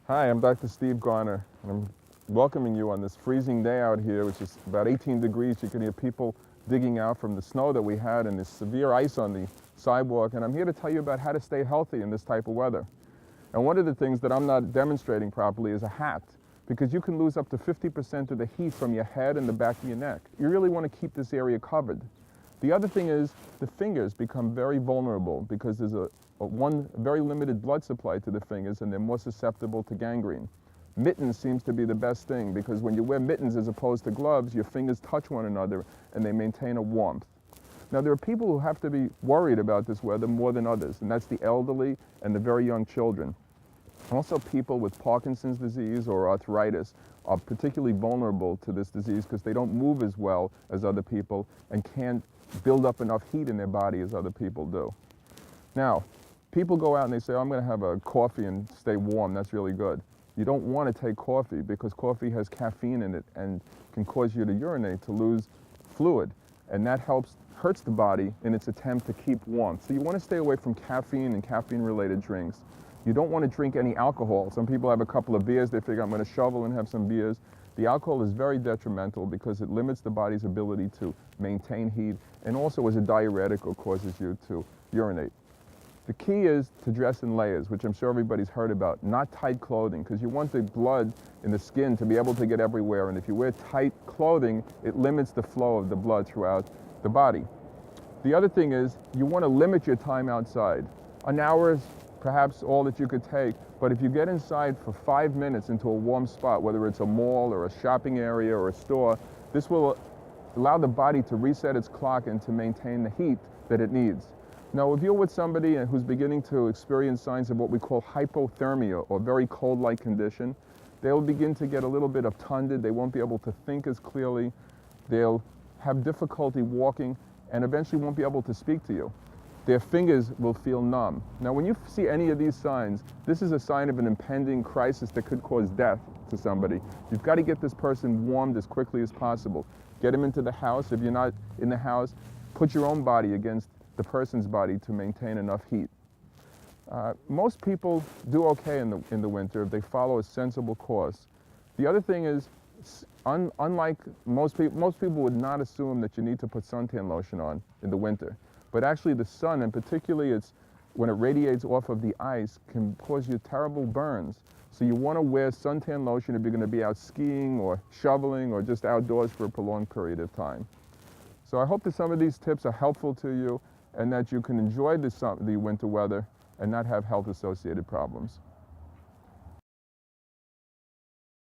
Hi, I'm Dr. Steve Garner, and I'm welcoming you on this freezing day out here, which is about 18 degrees. You can hear people digging out from the snow that we had and this severe ice on the sidewalk. And I'm here to tell you about how to stay healthy in this type of weather. And one of the things that I'm not demonstrating properly is a hat, because you can lose up to 50% of the heat from your head and the back of your neck. You really want to keep this area covered. The other thing is the fingers become very vulnerable because there's one very limited blood supply to the fingers, and they're more susceptible to gangrene. Mittens seems to be the best thing because when you wear mittens as opposed to gloves, your fingers touch one another and they maintain a warmth. Now, there are people who have to be worried about this weather more than others, and that's the elderly and the very young children. Also, people with Parkinson's disease or arthritis are particularly vulnerable to this disease because they don't move as well as other people and can't build up enough heat in their body as other people do. Now, people go out and they say, oh, I'm going to have a coffee and stay warm. That's really good. You don't want to take coffee because coffee has caffeine in it and can cause you to urinate, to lose fluid. And that hurts the body in its attempt to keep warm. So you want to stay away from caffeine and caffeine-related drinks. You don't want to drink any alcohol. Some people have a couple of beers. They figure, I'm going to shovel and have some beers. The alcohol is very detrimental because it limits the body's ability to maintain heat and also is a diuretic or causes you to urinate. The key is to dress in layers, which I'm sure everybody's heard about, not tight clothing, because you want the blood in the skin to be able to get everywhere, and if you wear tight clothing, it limits the flow of the blood throughout the body. The other thing is you want to limit your time outside. An hour is perhaps all that you could take, but if you get inside for 5 minutes into a warm spot, whether it's a mall or a shopping area or a store, this will allow the body to reset its clock and to maintain the heat that it needs. Now, if you're with somebody who's beginning to experience signs of what we call hypothermia, or very cold-like condition, they'll begin to get a little bit obtunded. They won't be able to think as clearly. They'll have difficulty walking and eventually won't be able to speak to you. Their fingers will feel numb. Now, when you see any of these signs, this is a sign of an impending crisis that could cause death to somebody. You've got to get this person warmed as quickly as possible. Get them into the house. If you're not in the house, put your own body against the person's body to maintain enough heat. Most people do okay in the winter if they follow a sensible course. The other thing is, unlike most people would not assume that you need to put suntan lotion on in the winter. But actually the sun, and particularly when it radiates off of the ice, can cause you terrible burns. So you want to wear suntan lotion if you're going to be out skiing or shoveling or just outdoors for a prolonged period of time. So I hope that some of these tips are helpful to you and that you can enjoy the winter weather and not have health-associated problems.